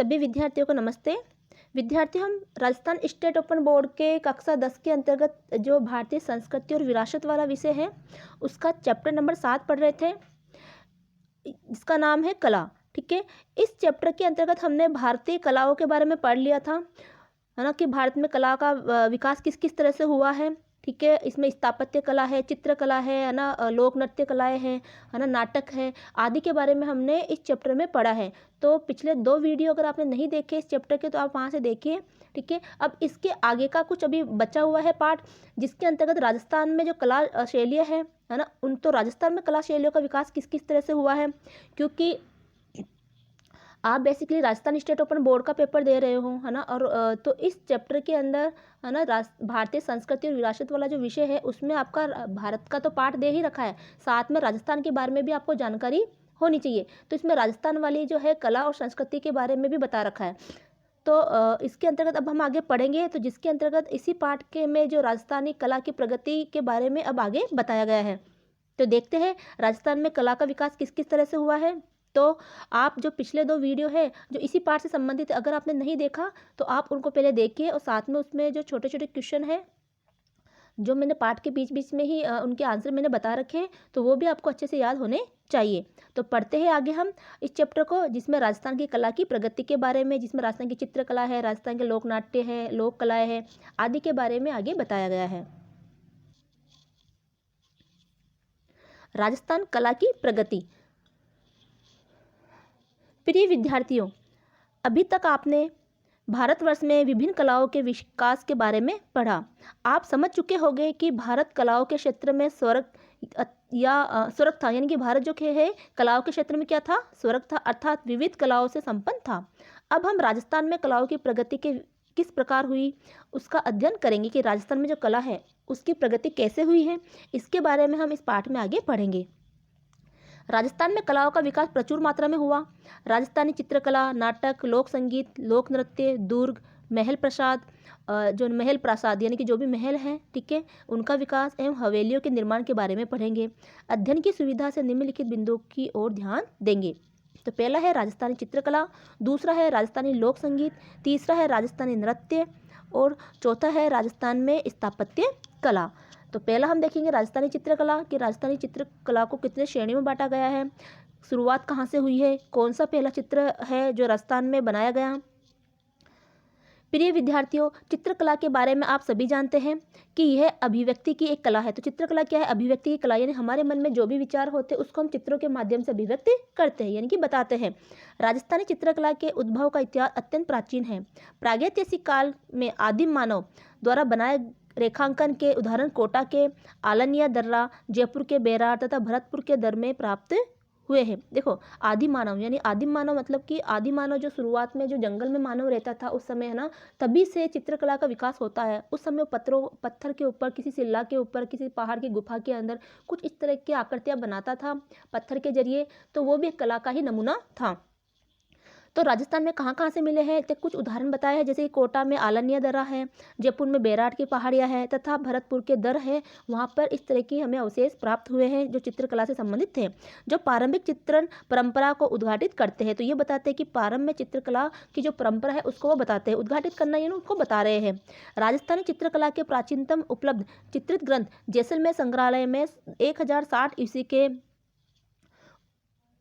सभी विद्यार्थियों को नमस्ते। विद्यार्थियों, हम राजस्थान स्टेट ओपन बोर्ड के कक्षा 10 के अंतर्गत जो भारतीय संस्कृति और विरासत वाला विषय है उसका चैप्टर नंबर 7 पढ़ रहे थे, जिसका नाम है कला। ठीक है, इस चैप्टर के अंतर्गत हमने भारतीय कलाओं के बारे में पढ़ लिया था, है ना, कि भारत में कला का विकास किस किस तरह से हुआ है। ठीक है, इसमें स्थापत्य कला है, चित्रकला है ना, लोक नृत्य कलाएँ हैं, है ना, नाटक है आदि के बारे में हमने इस चैप्टर में पढ़ा है। तो पिछले 2 वीडियो अगर आपने नहीं देखे इस चैप्टर के तो आप वहाँ से देखिए। ठीक है, अब इसके आगे का कुछ अभी बचा हुआ है पार्ट, जिसके अंतर्गत राजस्थान में जो कला शैलियाँ है ना, उन तो राजस्थान में कला शैलियों का विकास किस किस तरह से हुआ है, क्योंकि आप basically Rajasthan state open board का पेपर दे रहे हो, है ना। और तो इस चैप्टर के अंदर, है ना, भारतीय संस्कृति और विरासत वाला जो विषय है उसमें आपका भारत का तो पार्ट दे ही रखा है, साथ में राजस्थान के बारे में भी आपको जानकारी होनी चाहिए। तो इसमें राजस्थान वाली जो है कला और संस्कृति के बारे में भी बता रखा है। तो इसके अंतर्गत अब हम आगे पढ़ेंगे, तो जिसके अंतर्गत इसी पार्ट के में जो राजस्थानी कला की प्रगति के बारे में अब आगे बताया गया है। तो देखते हैं राजस्थान में कला का विकास किस किस तरह से हुआ है। तो आप जो पिछले 2 वीडियो है जो इसी पार्ट से संबंधित है, अगर आपने नहीं देखा तो आप उनको पहले देखिए, और साथ में उसमें जो छोटे छोटे क्वेश्चन है जो मैंने पार्ट के बीच बीच में ही उनके आंसर मैंने बता रखे हैं, तो वो भी आपको अच्छे से याद होने चाहिए। तो पढ़ते हैं आगे हम इस चैप्टर को, जिसमें राजस्थान की कला की प्रगति के बारे में, जिसमें राजस्थान की चित्रकला है, राजस्थान के लोक नाट्य है, लोक कलाएँ हैं आदि के बारे में आगे बताया गया है। राजस्थान कला की प्रगति। प्रिय विद्यार्थियों, अभी तक आपने भारतवर्ष में विभिन्न कलाओं के विकास के बारे में पढ़ा। आप समझ चुके होंगे कि भारत कलाओं के क्षेत्र में स्वर्ग था, यानी कि भारत जो है कलाओं के क्षेत्र में क्या था, स्वर्ग था, अर्थात विविध कलाओं से संपन्न था। अब हम राजस्थान में कलाओं की प्रगति के किस प्रकार हुई उसका अध्ययन करेंगे, कि राजस्थान में जो कला है उसकी प्रगति कैसे हुई है, इसके बारे में हम इस पाठ में आगे पढ़ेंगे। राजस्थान में कलाओं का विकास प्रचुर मात्रा में हुआ। राजस्थानी चित्रकला, नाटक, लोक संगीत, लोक नृत्य, दुर्ग, महल प्रसाद, जो महल प्रासाद यानी कि जो भी महल हैं, ठीक है, उनका विकास एवं हवेलियों के निर्माण के बारे में पढ़ेंगे। अध्ययन की सुविधा से निम्नलिखित बिंदुओं की ओर ध्यान देंगे। तो पहला है राजस्थानी चित्रकला, दूसरा है राजस्थानी लोक संगीत, तीसरा है राजस्थानी नृत्य और चौथा है राजस्थान में स्थापत्य कला। तो पहला हम देखेंगे राजस्थानी चित्रकला, कि राजस्थानी चित्रकला को कितने श्रेणियों में बांटा गया है, शुरुआत कहाँ से हुई है, कौन सा पहला चित्र है जो राजस्थान में बनाया गया। प्रिय विद्यार्थियों, चित्रकला के बारे में आप सभी जानते हैं कि यह अभिव्यक्ति की एक कला है। तो चित्रकला क्या है, अभिव्यक्ति की कला, यानी हमारे मन में जो भी विचार होते हैं उसको हम चित्रों के माध्यम से अभिव्यक्त करते हैं, यानी कि बताते हैं। राजस्थानी चित्रकला के उद्भव का इतिहास अत्यंत प्राचीन है। प्रागैतिहासिक काल में आदिम मानव द्वारा बनाए रेखांकन के उदाहरण कोटा के आलनिया दर्रा, जयपुर के बेरार तथा भरतपुर के दर में प्राप्त हुए हैं। देखो, आदि मानव यानी आदिम मानव मतलब कि आदि मानव जो शुरुआत में जो जंगल में मानव रहता था उस समय, है ना, तभी से चित्रकला का विकास होता है। उस समय पत्थर के ऊपर, किसी शिला के ऊपर, किसी पहाड़ की गुफा के अंदर कुछ इस तरह की आकृतियां बनाता था पत्थर के जरिए, तो वो भी एक कला का ही नमूना था। तो राजस्थान में कहाँ कहाँ से मिले हैं, तो कुछ उदाहरण बताए हैं, जैसे कि कोटा में आलनिया दर्रा है, जयपुर में बेराट की पहाड़ियाँ हैं तथा भरतपुर के दर है, वहाँ पर इस तरह की हमें अवशेष प्राप्त हुए हैं जो चित्रकला से संबंधित थे, जो प्रारंभिक चित्रण परंपरा को उद्घाटित करते हैं। तो ये बताते हैं कि प्रारंभ में चित्रकला की जो परंपरा है उसको वो बताते हैं, उद्घाटित करना यानी उसको बता रहे हैं। राजस्थानी चित्रकला के प्राचीनतम उपलब्ध चित्रित ग्रंथ जैसलमेर संग्रहालय में 1060 ईस्वी के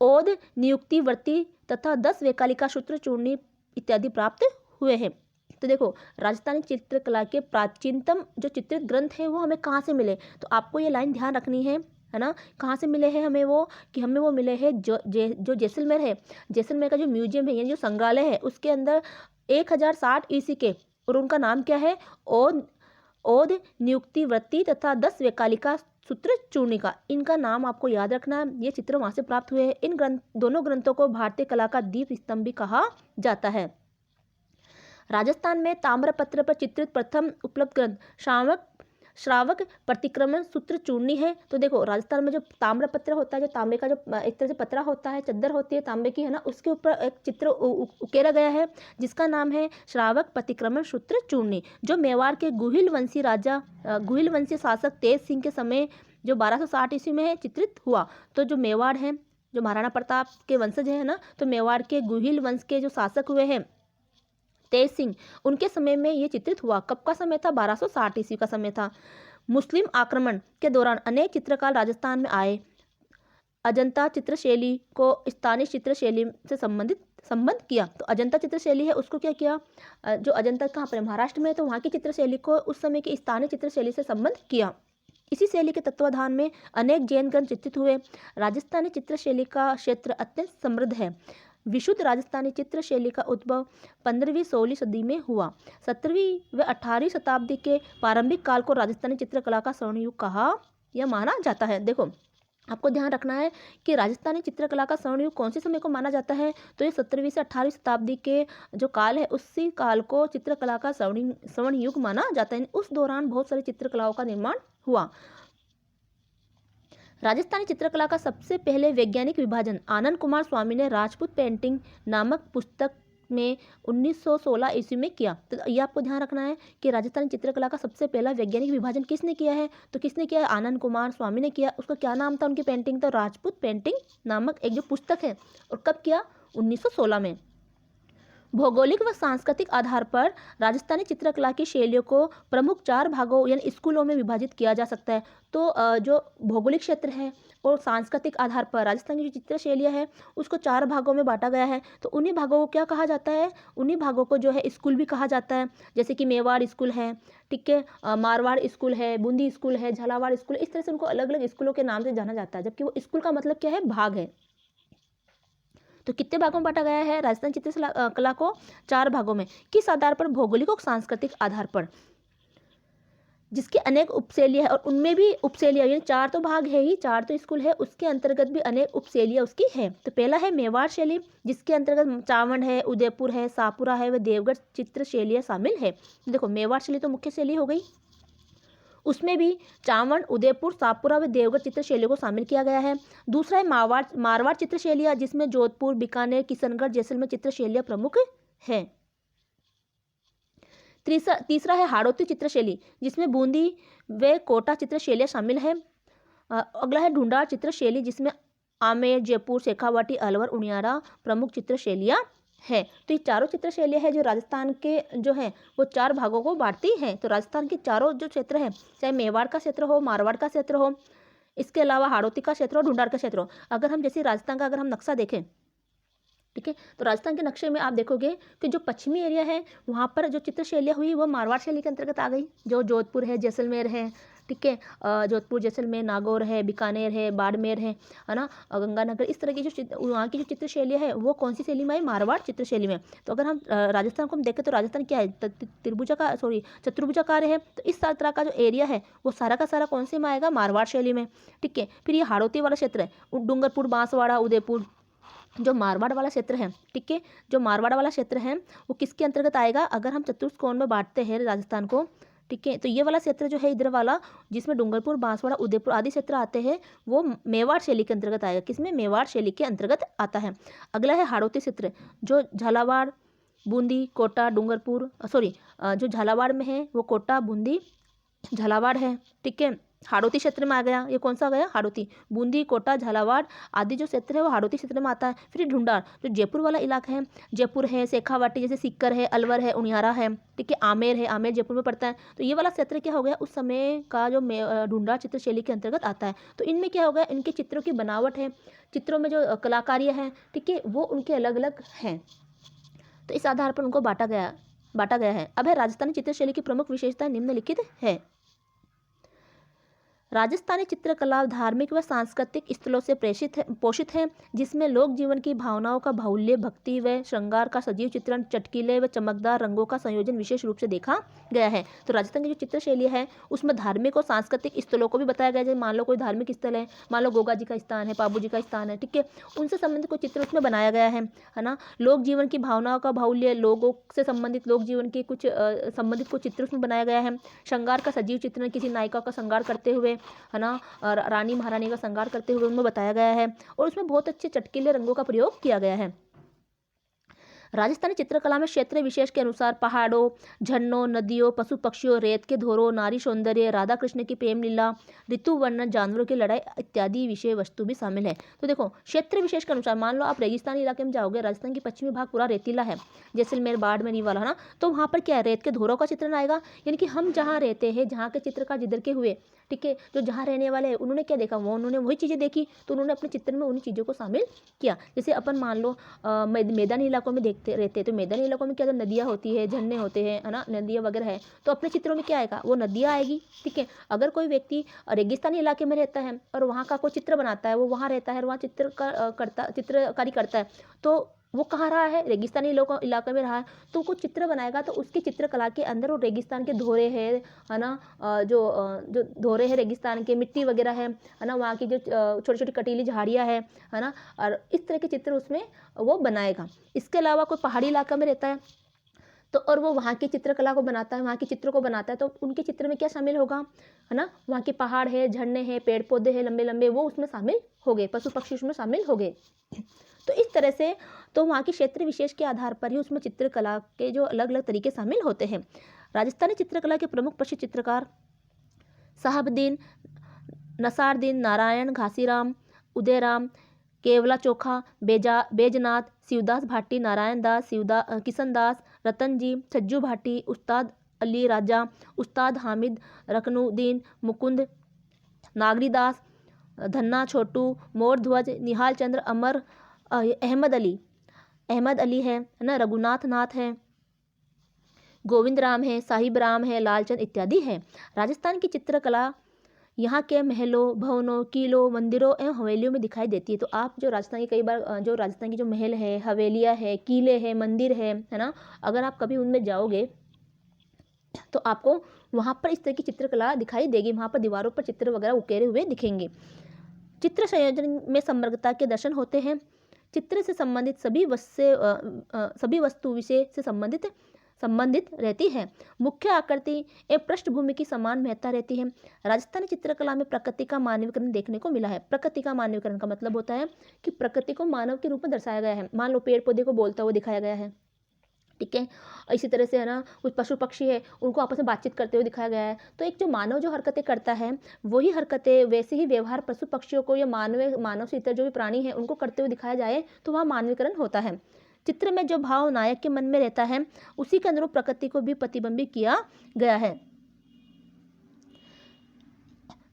ओद नियुक्ति वर्ती तथा 10 वैकालिका सूत्र चूर्णी इत्यादि प्राप्त हुए हैं। तो देखो, राजस्थानी चित्रकला के प्राचीनतम जो चित्रित ग्रंथ हैं वो हमें कहाँ से मिले, तो आपको ये लाइन ध्यान रखनी है ना, कहाँ से मिले हैं हमें वो, कि हमें वो मिले हैं जो जैसलमेर है, जैसलमेर का जो म्यूजियम है यानी जो संग्रहालय है उसके अंदर 1060 ईस्वी के, और उनका नाम क्या है, ओद नियुक्ति वृत्ति तथा 10 वैकालिका सूत्र चूर्णिका, इनका नाम आपको याद रखना है। ये चित्र वहां से प्राप्त हुए हैं। इन दोनों ग्रंथों को भारतीय कला का दीप स्तंभ भी कहा जाता है। राजस्थान में ताम्रपत्र पर चित्रित प्रथम उपलब्ध ग्रंथ श्रावक प्रतिक्रमण सूत्र चूर्णी है। तो देखो, राजस्थान में जो ताम्रपत्र होता है, जो तांबे का जो एक तरह से पतरा होता है, चद्दर होती है तांबे की, है ना, उसके ऊपर एक चित्र उकेरा गया है जिसका नाम है श्रावक प्रतिक्रमण सूत्र चूर्णी, जो मेवाड़ के गुहिल वंशी शासक तेज सिंह के समय जो 1260 ईस्वी में है चित्रित हुआ। तो जो मेवाड़ है जो महाराणा प्रताप के वंशज है ना, तो मेवाड़ के गुहिल वंश के जो शासक हुए हैं तेज सिंह, उनके समय में ये चित्रित हुआ। कब का समय था? 1260 ईस्वी का समय था। मुस्लिम आक्रमण के दौरान अनेक चित्रकार राजस्थान में आए। अजंता चित्रशैली को स्थानीय चित्रशैली से संबंध किया। तो अजंता चित्रशैली है उसको क्या किया, जो अजंता कहाँ पर है? महाराष्ट्र में है, तो वहाँ की चित्रशैली को उस समय की स्थानीय चित्रशैली से संबंध किया। इसी शैली के तत्वाधान में अनेक जैन ग्रंथ चित्रित हुए। राजस्थानी चित्रशैली का क्षेत्र अत्यंत समृद्ध है। विशुद्ध राजस्थानी चित्रशैली का उद्भव 15वीं-16वीं सदी में हुआ। 17वीं व 18वीं शताब्दी के प्रारंभिक काल को राजस्थानी चित्रकला का स्वर्ण युग कहा या माना जाता है। देखो, आपको ध्यान रखना है कि राजस्थानी चित्रकला का स्वर्ण युग कौन से समय को माना जाता है, तो ये 17वीं से 18वीं शताब्दी के जो काल है उसी काल को चित्रकला का स्वर्ण युग माना जाता है। उस दौरान बहुत सारी चित्रकलाओं का निर्माण हुआ। राजस्थानी चित्रकला का सबसे पहले वैज्ञानिक विभाजन आनंद कुमार स्वामी ने राजपूत पेंटिंग नामक पुस्तक में 1916 ईस्वी में किया। तो ये आपको ध्यान रखना है कि राजस्थानी चित्रकला का सबसे पहला वैज्ञानिक विभाजन किसने किया है, तो किसने किया? आनंद कुमार स्वामी ने किया। उसका क्या नाम था उनकी पेंटिंग? तो राजपूत पेंटिंग नामक एक जो पुस्तक है। और कब किया? 1916 में। भौगोलिक व सांस्कृतिक आधार पर राजस्थानी चित्रकला की शैलियों को प्रमुख 4 भागों यानी स्कूलों में विभाजित किया जा सकता है। तो जो भौगोलिक क्षेत्र है और सांस्कृतिक आधार पर राजस्थान की जो चित्र शैलियाँ है उसको 4 भागों में बांटा गया है। तो उन्हीं भागों को क्या कहा जाता है? उन्हीं भागों को जो है स्कूल भी कहा जाता है। जैसे कि मेवाड़ स्कूल है, ठीक है, मारवाड़ स्कूल है, बूंदी स्कूल है, झालावाड़ स्कूल, इस तरह से उनको अलग अलग स्कूलों के नाम से जाना जाता है। जबकि वो स्कूल का मतलब क्या है? भाग है। तो कितने भागों में बांटा गया है राजस्थान चित्रकला को? 4 भागों में। किस आधार पर? भौगोलिक और सांस्कृतिक आधार पर, जिसके अनेक उपशैलियाँ है और उनमें भी उपशैलियाँ, यानी 4 तो भाग है ही, 4 तो स्कूल है, उसके अंतर्गत भी अनेक उपशैलियाँ उसकी है। तो पहला है मेवाड़ शैली, जिसके अंतर्गत चावंड है, उदयपुर है, सापुरा है व देवगढ़ चित्र शैलियाँ शामिल है। देखो, मेवाड़ शैली तो मुख्य शैली हो गई, उसमें भी चावंड, उदयपुर, सापुरा व देवगढ़ चित्र शैलियों को शामिल किया गया है। दूसरा है मारवाड़ चित्र शैलियाँ, जिसमें जोधपुर, बीकानेर, किशनगढ़, जैसलमेर चित्र शैलियाँ प्रमुख है। तीसरा है हाड़ौती चित्र शैली, जिसमें बूंदी व कोटा चित्र शैलियाँ शामिल है। अगला है ढूंढाड़ चित्र शैली, जिसमें आमेर, जयपुर, शेखावाटी, अलवर, उनियारा प्रमुख चित्र शैलियाँ है। तो ये चारों चित्र शैलियाँ है जो राजस्थान के जो है वो 4 भागों को बांटती हैं। तो राजस्थान के चारों जो क्षेत्र है, चाहे मेवाड़ का क्षेत्र हो, मारवाड़ का क्षेत्र हो, इसके अलावा हाड़ौती का क्षेत्र हो, ढूंढाड़ का क्षेत्र हो, अगर हम जैसे राजस्थान का अगर हम नक्शा देखें, ठीक है, तो राजस्थान के नक्शे में आप देखोगे कि जो पश्चिमी एरिया है वहाँ पर जो चित्र शैलियाँ हुई वो मारवाड़ शैली के अंतर्गत आ गई। जो जोधपुर है, जैसलमेर है, ठीक है, जोधपुर, जैसलमेर, नागौर है, बीकानेर है, बाड़मेर है ना, गंगानगर, इस तरह की जो वहाँ की जो चित्र शैलियाँ है वो कौन सी शैली में आई? मारवाड़ चित्र शैली में। तो अगर हम राजस्थान को हम देखें तो राजस्थान क्या है? चतुर्भुजाकार है। तो इस तरह का जो एरिया है वो सारा का सारा कौन से में आएगा? मारवाड़ शैली में, ठीक है। फिर ये हाड़ौती वाला क्षेत्र है, डूंगरपुर, बांसवाड़ा, उदयपुर, जो मारवाड़ वाला क्षेत्र है, ठीक है, जो मारवाड़ वाला क्षेत्र है वो किसके अंतर्गत आएगा? अगर हम चतुष्कोण में बांटते हैं राजस्थान को, ठीक है, तो ये वाला क्षेत्र जो है इधर वाला, जिसमें डूंगरपुर, बांसवाड़ा, उदयपुर आदि क्षेत्र आते हैं, वो मेवाड़ शैली के अंतर्गत आएगा। किसमें? मेवाड़ शैली के अंतर्गत आता है। अगला है हाड़ौती क्षेत्र, जो झालावाड़, बूंदी, कोटा, डूंगरपुर, जो झालावाड़ में है वो कोटा, बूंदी, झालावाड़ है, ठीक है, हाड़ौती क्षेत्र में आ गया। ये कौन सा आ गया? हाड़ौती। बूंदी, कोटा, झालावाड़ आदि जो क्षेत्र है वो हाड़ौती क्षेत्र में आता है। फिर ढूंढाड़, जो जयपुर वाला इलाका है, जयपुर है, शेखावाटी, जैसे सीकर है, अलवर है, उनियारा है, ठीक है, आमेर है, आमेर जयपुर में पड़ता है। तो ये वाला क्षेत्र क्या हो गया? उस समय का जो ढूंढाड़ चित्र शैली के अंतर्गत आता है। तो इनमें क्या हो गया? इनके चित्रों की बनावट है, चित्रों में जो कलाकारियाँ हैं, ठीक है, वो उनके अलग अलग हैं। तो इस आधार पर उनको बांटा गया है। अब है राजस्थानी चित्रशैली की प्रमुख विशेषताएं निम्नलिखित है। राजस्थानी चित्रकला धार्मिक व सांस्कृतिक स्थलों से पोषित है, जिसमें लोक जीवन की भावनाओं का बाहुल्य, भक्ति व श्रृंगार का सजीव चित्रण, चटकीले व चमकदार रंगों का संयोजन विशेष रूप से देखा गया है। तो राजस्थान की जो चित्र शैली है उसमें धार्मिक और सांस्कृतिक स्थलों को भी बताया गया है। जैसे मान लो कोई धार्मिक स्थल है, मान लो गोगा जी का स्थान है, पाबू जी का स्थान है, ठीक है, उनसे संबंधित कोई चित्र उसमें बनाया गया है ना। लोक जीवन की भावनाओं का बाहुल्य, लोगों से संबंधित लोक जीवन के कुछ संबंधित कुछ चित्र उसमें बनाया गया है। श्रृंगार का सजीव चित्रण, किसी नायिका का श्रृंगार करते हुए, है ना, रानी महारानी का श्रृंगार करते हुए उनमें बताया गया है। और उसमें बहुत अच्छे चटकीले रंगों का प्रयोग किया गया है। राजस्थानी चित्रकला में क्षेत्र विशेष के अनुसार पहाड़ों, झरनों, नदियों, पशु पक्षियों, रेत के धोरों, नारी सौंदर्य, राधा कृष्ण की प्रेम लीला, ऋतु वर्णन, जानवरों की लड़ाई इत्यादि विषय वस्तु भी शामिल है। तो देखो क्षेत्र विशेष के अनुसार, मान लो आप रेगिस्तानी इलाके में जाओगे, राजस्थान की पश्चिमी भाग पूरा रेतीला है, जैसलमेर, बाड़मेर वाला है ना, तो वहाँ पर क्या है, रेत के धोरों का चित्रण आएगा। यानी कि हम जहाँ रहते हैं, जहाँ के चित्रकार जिधर के हुए, ठीक है, जो जहाँ रहने वाले हैं उन्होंने क्या देखा, वो उन्होंने वही चीज़ें देखी, तो उन्होंने अपने चित्र में उन्हीं चीज़ों को शामिल किया। जैसे अपन मान लो मैदानी इलाकों में देखते रहते हैं, तो मैदानी इलाकों में क्या, तो नदियाँ होती है, झरने होते हैं, है ना, नदियाँ वगैरह है, तो अपने चित्रों में क्या आएगा, वो नदियाँ आएगी। ठीक है, अगर कोई व्यक्ति रेगिस्तानी इलाके में रहता है और वहाँ का कोई चित्र बनाता है, वो वहाँ रहता है और वहाँ चित्रकारी करता है, तो वो कहाँ रहा है, रेगिस्तानी इलाके में रहा है, तो कुछ चित्र बनाएगा तो उसकी चित्रकला के अंदर वो रेगिस्तान के धोरे है ना, जो धोरे हैं रेगिस्तान के, मिट्टी वगैरह है ना, वहाँ की जो छोटी छोटी कटीली झाड़ियाँ है ना, और इस तरह के चित्र उसमें वो बनाएगा। इसके अलावा कोई पहाड़ी इलाका में रहता है तो और वो वहाँ की चित्रकला को बनाता है, वहाँ के चित्रों को बनाता है, तो उनके चित्र में क्या शामिल होगा, है ना, वहाँ के पहाड़ है, झरने हैं, पेड़ पौधे हैं लंबे लंबे, वो उसमें शामिल हो गए, पशु पक्षी उसमें शामिल हो गए। तो इस तरह से तो वहाँ के क्षेत्र विशेष के आधार पर ही उसमें चित्रकला के जो अलग अलग तरीके शामिल होते हैं। राजस्थानी चित्रकला के प्रमुख प्रसिद्ध चित्रकार साहबुद्दीन, नसारुद्दीन, नारायण घासीराम, उदयराम, केवला चोखा, बैजनाथ, शिवदास भाटी, नारायण दास, किशन दास, रतन जी, छज्जू भाटी, उस्ताद अली राजा, उस्ताद हामिद, रकनुद्दीन, मुकुंद, नागरीदास, धन्ना छोटू, मोर ध्वज, निहाल चंद्र, अमर, अहमद अली है ना, रघुनाथ नाथ है, गोविंद राम है, साहिब राम है, लालचंद इत्यादि है। राजस्थान की चित्रकला यहाँ के महलों, भवनों, किलों, मंदिरों एवं हवेलियों में दिखाई देती है। तो आप जो राजस्थान की कई बार जो राजस्थान की जो महल है, हवेलियाँ है, किले हैं, मंदिर है ना, अगर आप कभी उनमें जाओगे तो आपको वहाँ पर इस तरह की चित्रकला दिखाई देगी, वहाँ पर दीवारों पर चित्र वगैरह उकेरे हुए दिखेंगे। चित्र संयोजन में समग्रता के दर्शन होते हैं। चित्र से संबंधित सभी वस्तु विषय से संबंधित रहती है। मुख्य आकृति एवं पृष्ठभूमि की समान महत्ता रहती है। राजस्थानी चित्रकला में प्रकृति का मानवीकरण देखने को मिला है। प्रकृति का मानवीकरण का मतलब होता है कि प्रकृति को मानव के रूप में दर्शाया गया है। मान लो पेड़ पौधे को बोलता हुआ दिखाया गया है, ठीक है, इसी तरह से है ना, कुछ पशु पक्षी है उनको आपस में बातचीत करते हुए दिखाया गया है। तो एक जो मानव जो हरकतें करता है, वही हरकतें वैसे ही व्यवहार पशु पक्षियों को या मानव से इतर जो भी प्राणी है उनको करते हुए दिखाया जाए तो वहाँ मानवीकरण होता है। चित्र में जो भाव नायक के मन में रहता है उसी के अनुरूप प्रकृति को भी प्रतिबिंबित किया गया है।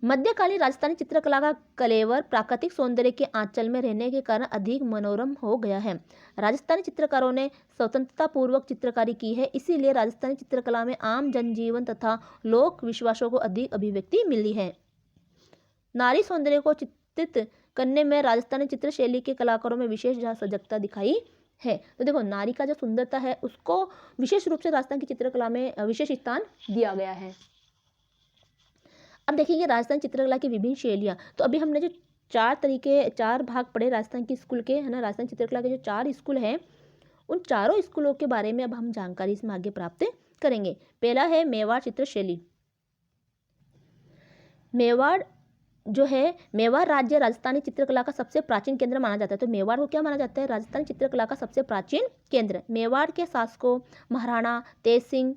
मध्यकालीन राजस्थानी चित्रकला का कलेवर प्राकृतिक सौंदर्य के आंचल में रहने के कारण अधिक मनोरम हो गया है। राजस्थानी चित्रकारों ने स्वतंत्रता पूर्वक चित्रकारी की है, इसीलिए राजस्थानी चित्रकला में आम जनजीवन तथा लोक विश्वासों को अधिक अभिव्यक्ति मिली है। नारी सौंदर्य को चित्रित करने में राजस्थानी चित्र शैली के कलाकारों में विशेष सजगता दिखाई है। तो देखो, नारी का जो सुंदरता है उसको विशेष रूप से राजस्थान की चित्रकला में विशेष स्थान दिया गया है। अब देखिए राजस्थान चित्रकला की विभिन्न शैलियाँ। तो अभी हमने जो चार भाग पढ़े राजस्थान की स्कूल के, है ना, राजस्थान चित्रकला के जो 4 स्कूल हैं, उन चारों स्कूलों के बारे में अब हम जानकारी इसमें आगे प्राप्त करेंगे। पहला है मेवाड़ चित्र शैली। मेवाड़ राज्य राजस्थानी चित्रकला का सबसे प्राचीन केंद्र माना जाता है। तो मेवाड़ को क्या माना जाता है, राजस्थानी चित्रकला का सबसे प्राचीन केंद्र। मेवाड़ के शासकों महाराणा तेज सिंह,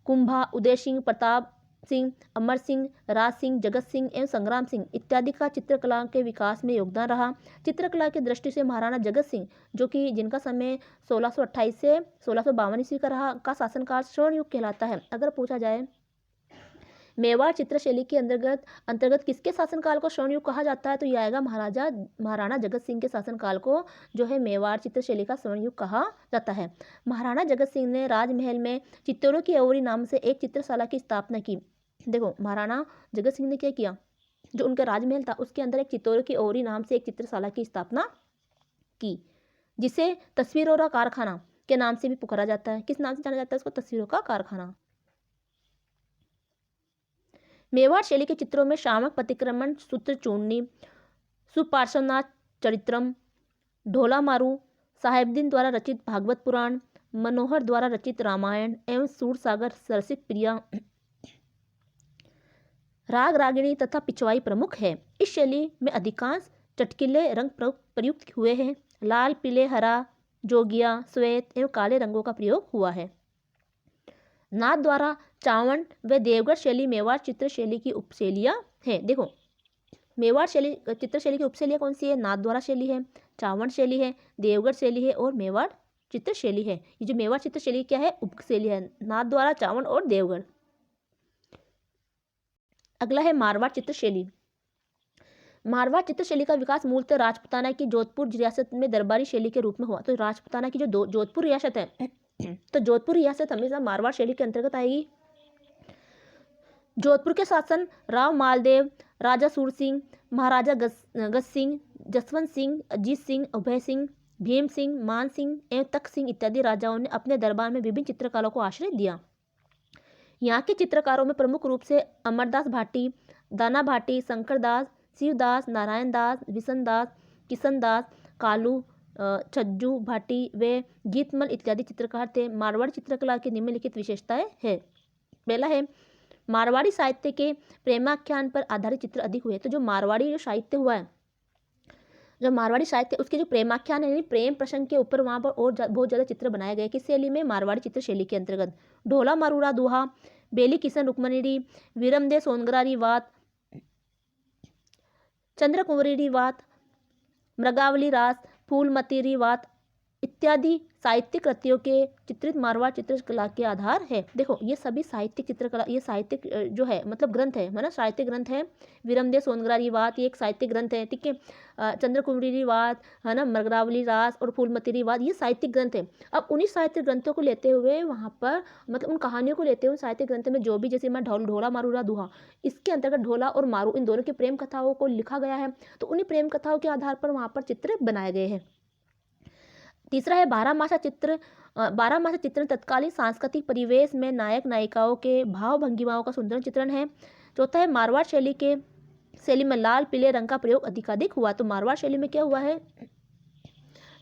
कुंभा, उदय सिंह, प्रताप सिंह, अमर सिंह, राज सिंह, जगत सिंह एवं संग्राम सिंह इत्यादि का चित्रकला के विकास में योगदान रहा। चित्रकला की दृष्टि से महाराणा जगत सिंह, जो कि जिनका समय 1628 से 1652 ईस्वी का रहा, का शासनकाल स्वर्ण युग कहलाता है। अगर पूछा जाए मेवाड़ चित्रशैली के अंतर्गत किसके शासनकाल को स्वर्ण युग कहा जाता है, तो यह आएगा महाराणा जगत सिंह के शासनकाल को जो है मेवाड़ चित्रशैली का स्वर्ण युग कहा जाता है। महाराणा जगत सिंह ने राजमहल में चित्तौरों की ओवरी नाम से एक चित्रशाला की स्थापना की। देखो, महाराणा जगत सिंह ने क्या किया, जो उनका राजमहल था उसके अंदर एक चित्तौरों की ओवरी नाम से एक चित्रशाला की स्थापना की, जिसे तस्वीरों का कारखाना के नाम से भी पुकारा जाता है। किस नाम से जाना जाता है उसको, तस्वीरों का कारखाना। मेवाड़ शैली के चित्रों में शामक प्रतिक्रमण, सूत्र चूर्णी, सुपार्श्वनाथ चरित्रम, ढोला मारू, साहेबदीन द्वारा रचित भागवत पुराण, मनोहर द्वारा रचित रामायण एवं सूरसागर सरसिक प्रिया, राग रागिणी तथा पिछवाई प्रमुख है। इस शैली में अधिकांश चटकीले रंग प्रयुक्त हुए हैं। लाल, पीले, हरा, जोगिया, श्वेत एवं काले रंगों का प्रयोग हुआ है। नाथ द्वारा, चावंड व देवगढ़ शैली मेवाड़ चित्रशैली की उपशैलियाँ हैं। देखो, मेवाड़ शैली चित्रशैली की उपशैलियाँ कौन सी है? नाथ द्वारा शैली है, चावंड शैली है, देवगढ़ शैली है और मेवाड़ चित्रशैली है। ये जो मेवाड़ चित्रशैली क्या है? उपशैली है, नाथ द्वारा, चावंड और देवगढ़। अगला है मारवाड़ चित्रशैली। मारवाड़ चित्रशैली का विकास मूलतः राजपूताना की जोधपुर रियासत में दरबारी शैली के रूप में हुआ। तो राजपूताना की जो जोधपुर रियासत है तो जोधपुर रियासत हमेशा मारवाड़ शैली के अंतर्गत आएगी। जोधपुर के शासन राव मालदेव, राजा सूर सिंह, महाराजा गज सिंह, जसवंत सिंह, अजीत सिंह, अभय सिंह, भीम सिंह, मान सिंह एवं तख्त सिंह इत्यादि राजाओं ने अपने दरबार में विभिन्न चित्रकारों को आश्रय दिया। यहाँ के चित्रकारों में प्रमुख रूप से अमरदास भाटी, दाना भाटी, शंकर दास, शिवदास, नारायण दास, विशन दास, किशन दास, कालू, छज्जू भाटी व गीतमल इत्यादि चित्रकार थे। मारवाड़ी चित्रकला की निम्नलिखित विशेषताएं है। पहला है, मारवाड़ी साहित्य के प्रेमाख्यान पर आधारित चित्र अधिक हुए। तो जो मारवाड़ी जो साहित्य हुआ है, जो मारवाड़ी साहित्य उसके जो प्रेमाख्यान है, प्रेम प्रसंग के ऊपर वहाँ पर और बहुत ज़्यादा चित्र बनाए गए। किस शैली में? मारवाड़ी चित्र शैली के अंतर्गत। ढोला मारूरा दुहा, बेली किशन रुक्मणी, वीरमदेव सोनगरारी वात, चंद्र कुंवरी वात, मृगावली रास, फूलमती वात इत्यादि साहित्यिक कृतियों के चित्रित मारवाड़ चित्रकला के आधार है। देखो, ये सभी साहित्यिक चित्रकला, ये साहित्यिक जो है मतलब ग्रंथ है ना, साहित्यिक ग्रंथ है। वीरमदेव सोनगरारी वात ये एक साहित्यिक ग्रंथ है, ठीक है। चंद्रकुंवरी वात है ना, मृगावली रास और फूलमती वात ये साहित्यिक ग्रंथ है। अब उन्हीं साहित्यिक ग्रंथों को लेते हुए वहाँ पर मतलब उन कहानियों को लेते हुए साहित्यिक ग्रंथ में जो भी, जैसे मैं ढोला मारूरा दुहा, इसके अंतर्गत ढोला और मारू इन दोनों की प्रेम कथाओं को लिखा गया है। तो उन्हीं प्रेम कथाओं के आधार पर वहाँ पर चित्र बनाए गए हैं। तीसरा है बारहमासा चित्र। बारहमासा चित्रण तत्कालीन सांस्कृतिक परिवेश में नायक नायिकाओं के भाव भंगिमाओं का सुंदर चित्रण है। चौथा है मारवाड़ शैली में लाल पीले रंग का प्रयोग अधिकाधिक हुआ। तो मारवाड़ शैली में क्या हुआ है?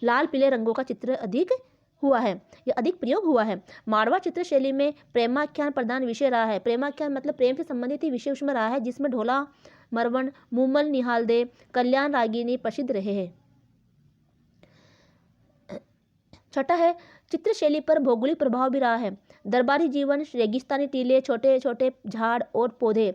लाल पीले रंगों का चित्र अधिक हुआ है या अधिक प्रयोग हुआ है। मारवाड़ चित्र शैली में प्रेमाख्यान प्रधान विषय रहा है। प्रेमाख्यान मतलब प्रेम से संबंधित ही विषय उसमें रहा है, जिसमें ढोला, मरवन, मूमल, निहालदे, कल्याण रागिनी प्रसिद्ध रहे हैं। छठा है, चित्रशैली पर भौगोलिक प्रभाव भी रहा है। दरबारी जीवन, रेगिस्तानी टीले, छोटे छोटे झाड़ और पौधे,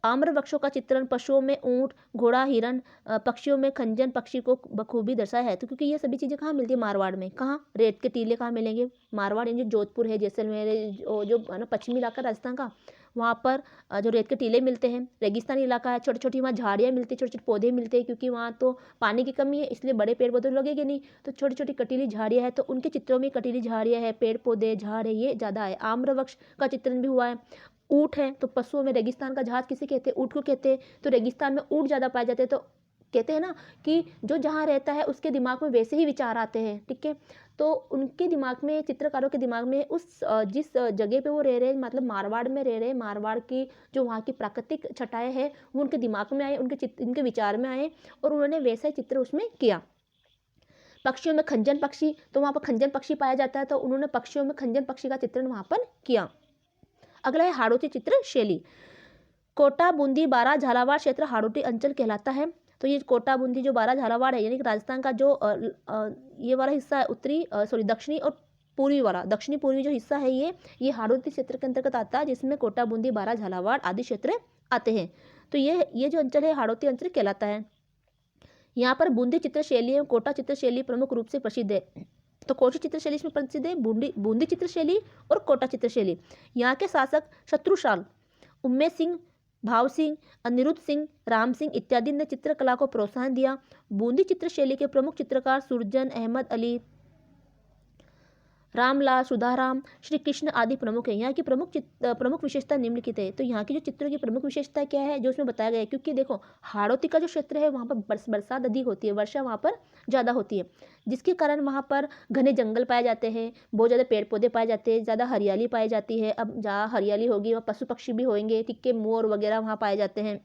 आम्र वृक्षों का चित्रण, पशुओं में ऊंट, घोड़ा, हिरण, पक्षियों में खंजन पक्षी को बखूबी दर्शाया है। तो क्योंकि ये सभी चीज़ें कहाँ मिलती है? मारवाड़ में। कहाँ? रेत के टीले कहाँ मिलेंगे? मारवाड़ यानी जोधपुर है, जैसलमेर, जो है ना पश्चिमी इलाका राजस्थान का, वहाँ पर जो रेत के टीले मिलते हैं। रेगिस्तानी इलाका है, छोटी छोटी वहाँ झाड़ियाँ मिलती हैं, छोटे छोटे पौधे मिलते हैं, क्योंकि वहाँ तो पानी की कमी है, इसलिए बड़े पेड़ पौधे लगेंगे नहीं, तो छोटी छोटी कटीली झाड़ियाँ है। तो उनके चित्रों में कटीली झाड़ियाँ है, पेड़ पौधे, झाड़ है, ये ज़्यादा है। आम्र वृक्ष का चित्रण भी हुआ है। ऊँट है, तो पशुओं में रेगिस्तान का जहाज किसे कहते हैं? ऊँट को कहते हैं। तो रेगिस्तान में ऊँट ज़्यादा पाए जाते हैं। तो कहते हैं ना कि जो जहाँ रहता है उसके दिमाग में वैसे ही विचार आते हैं, ठीक है। तो उनके दिमाग में, चित्रकारों के दिमाग में उस जिस जगह पे वो रह रहे हैं, मतलब मारवाड़ में रह रहे हैं, मारवाड़ की जो वहाँ की प्राकृतिक छटाएं हैं वो उनके दिमाग में आए, उनके विचार में आए और उन्होंने वैसा ही चित्र उसमें किया। पक्षियों में खंजन पक्षी, तो वहाँ पर खंजन पक्षी पाया जाता है, तो उन्होंने पक्षियों में खंजन पक्षी का चित्रण वहाँ पर किया। अगला है हाड़ौती चित्र शैली। कोटा, बूंदी, बारा, झालावाड़ क्षेत्र हाड़ौती अंचल कहलाता है। तो ये कोटा, बूंदी जो बारा, झालावाड़ है, यानी कि राजस्थान का जो ये वाला हिस्सा है, उत्तरी दक्षिणी और पूर्वी वाला, दक्षिणी पूर्वी जो हिस्सा है, ये हाड़ौती क्षेत्र के अंतर्गत आता है, जिसमें कोटा, बूंदी, बारा, झालावाड़ आदि क्षेत्र आते हैं। तो ये जो अंचल है हाड़ौती अंचल कहलाता है। यहाँ पर बूंदी चित्रशैली एवं कोटा चित्रशैली प्रमुख रूप से प्रसिद्ध है। तो कौन सी चित्रशैली इसमें प्रसिद्ध है? बूंदी चित्रशैली और कोटा चित्रशैली। यहाँ के शासक शत्रुशाल, उम्मेद सिंह, भाव सिंह, अनिरुद्ध सिंह, राम सिंह इत्यादि ने चित्रकला को प्रोत्साहन दिया। बूंदी चित्रशैली के प्रमुख चित्रकार सुरजन, अहमद अली, रामलाल, सुधाराम, श्री कृष्ण आदि प्रमुख है। यहाँ की प्रमुख विशेषता निम्नलिखित है। तो यहाँ की जो चित्रों की प्रमुख विशेषता क्या है, जो उसमें बताया गया है, क्योंकि देखो हाड़ौती का जो क्षेत्र है वहाँ पर बरसात अधिक होती है, वर्षा वहाँ पर ज़्यादा होती है, जिसके कारण वहाँ पर घने जंगल पाए जाते हैं, बहुत ज़्यादा पेड़ पौधे पाए जाते हैं, ज़्यादा हरियाली पाई जाती है। अब जहाँ हरियाली होगी वहाँ पशु पक्षी भी होंगे, ठीक है, मोर वगैरह वहाँ पाए जाते हैं,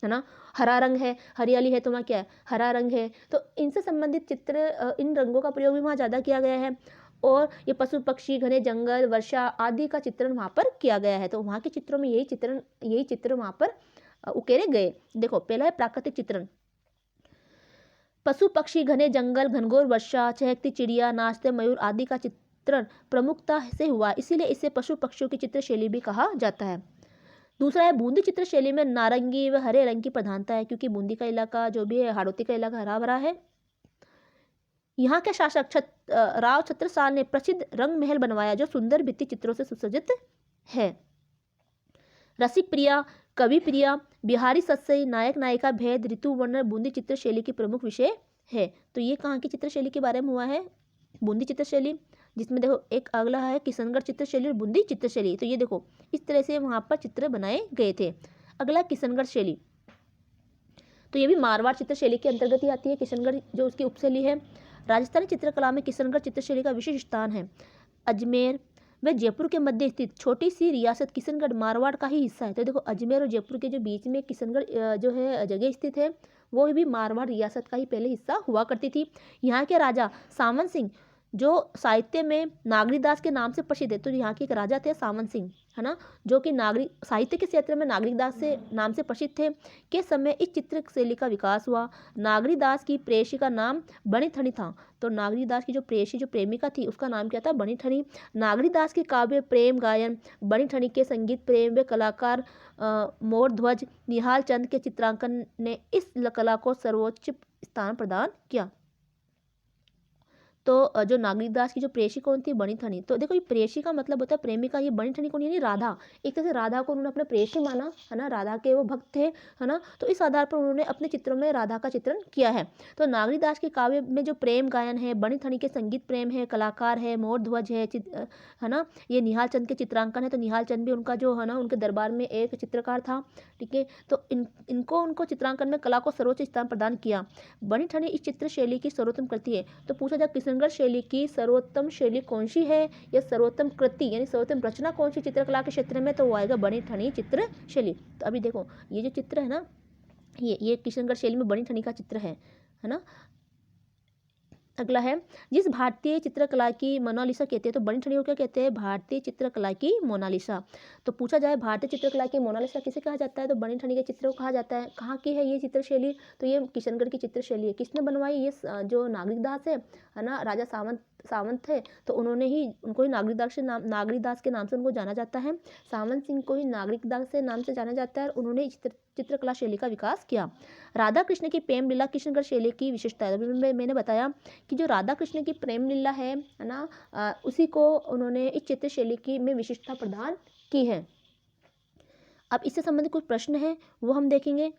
है ना। हरा रंग है, हरियाली है तो वहाँ क्या है? हरा रंग है। तो इनसे संबंधित चित्र, इन रंगों का प्रयोग भी वहाँ ज़्यादा किया गया है। और ये पशु पक्षी, घने जंगल, वर्षा आदि का चित्रण वहाँ पर किया गया है। तो वहाँ के चित्रों में यही चित्र वहाँ पर उकेरे गए। देखो, पहला है प्राकृतिक चित्रण। पशु पक्षी, घने जंगल, घनघोर वर्षा, चहकती चिड़िया, नाचते मयूर आदि का चित्रण प्रमुखता से हुआ, इसीलिए इसे पशु पक्षियों की चित्रशैली भी कहा जाता है। दूसरा है बूंदी चित्रशैली में नारंगी व हरे रंग की प्रधानता है, क्योंकि बूंदी का इलाका जो भी है, हाड़ौती का इलाका हरा भरा है। यहाँ के शासक राव छत्रसाल ने प्रसिद्ध रंग महल बनवाया जो सुंदर भित्ति चित्रों से सुसज्जित है। रसिक प्रिया, कवि प्रिया, बिहारी सत्सई, नायक नायिका भेद, ऋतु वर्णन बूंदी चित्रशैली की प्रमुख विषय है। तो ये कहाँ की चित्रशैली के बारे में हुआ है? बूंदी चित्रशैली, जिसमें देखो एक अगला है किशनगढ़ चित्रशैली और बूंदी चित्रशैली। तो ये देखो इस तरह से वहाँ पर चित्र बनाए गए थे। अगला किशनगढ़ शैली, तो ये भी मारवाड़ चित्रशैली के अंतर्गत ही आती है। किशनगढ़ जो उसकी उपशैली है। राजस्थानी चित्रकला में किशनगढ़ चित्रशैली का विशेष स्थान है। अजमेर व जयपुर के मध्य स्थित छोटी सी रियासत किशनगढ़ मारवाड़ का ही हिस्सा है। तो देखो अजमेर और जयपुर के जो बीच में किशनगढ़ जो है जगह स्थित है, वो भी मारवाड़ रियासत का ही पहले हिस्सा हुआ करती थी। यहाँ के राजा सामन सिंह जो साहित्य में नागरीदास के नाम से प्रसिद्ध है। तो यहाँ के एक राजा थे सामन सिंह, है ना, जो कि नागरिक साहित्य के क्षेत्र में नागरीदास से नाम से प्रसिद्ध थे। के समय इस चित्र शैली का विकास हुआ। नागरीदास की प्रेयसी का नाम बणिथणी था। तो नागरीदास की जो प्रेयसी जो प्रेमिका थी उसका नाम क्या था? बणिथणी। नागरीदास के काव्य प्रेम गायन, बणिथणी के संगीत प्रेम व कलाकार मोरध्वज निहाल चंद के चित्रांकन ने इस कला को सर्वोच्च स्थान प्रदान किया। तो जो नागरिकदास की जो प्रेयसी कौन थी? बणिथणी। तो देखो ये प्रेयसी का मतलब होता है प्रेमिका, ये बणिथणी कौन यानी राधा। एक तरह से राधा को उन्होंने अपने प्रेयसी माना, है ना, राधा के वो भक्त थे, है ना। तो इस आधार पर उन्होंने अपने चित्रों में राधा का चित्रण किया है। तो नागरिकदास के काव्य में जो प्रेम गायन है, बणिथणी के संगीत प्रेम है, कलाकार है, मोरध्वज है ना, ये निहाल चंद के चित्रांकन है। तो निहाल चंद भी उनका जो है ना उनके दरबार में एक चित्रकार था, ठीक है। तो उनको चित्रांकन में कला को सर्वोच्च स्थान प्रदान किया। बणिथणी इस चित्र शैली की सर्वोत्तम कृति है। तो पूछा जाए किशनगढ़ शैली की सर्वोत्तम शैली कौन सी है या सर्वोत्तम कृति यानी सर्वोत्तम रचना कौन सी चित्रकला के क्षेत्र में? तो वो आएगा बणिथणी चित्र शैली। तो अभी देखो ये जो चित्र है ना, ये किशनगढ़ शैली में बणिथणी का चित्र है ना। अगला है जिस भारतीय चित्रकला की मोनालिसा कहते हैं। तो बणिथणी को क्या कहते हैं? भारतीय चित्रकला की मोनालिसा। तो पूछा जाए भारतीय चित्रकला की मोनालिसा किसे कहा जाता है? तो बणिथणी के चित्र को कहा जाता है। कहाँ की है ये चित्रशैली? तो ये किशनगढ़ की चित्रशैली है। किसने बनवाई? ये जो नागरिकदास है ना, राजा सावंत थे, तो उन्होंने ही उनको ही नागरिकदास के नाम से उनको जाना जाता है। सावंत सिंह को ही नागरिकदास से नाम से जाना जाता है और उन्होंने चित्रकला शैली का विकास किया। राधा कृष्ण की प्रेम लीला किशनगढ़ शैली की विशेषता है। मैंने बताया कि जो राधा कृष्ण की प्रेम लीला है ना, उसी को उन्होंने इस चित्र शैली की में विशेषता प्रदान की है। अब इससे संबंधित कुछ प्रश्न हैं वो हम देखेंगे।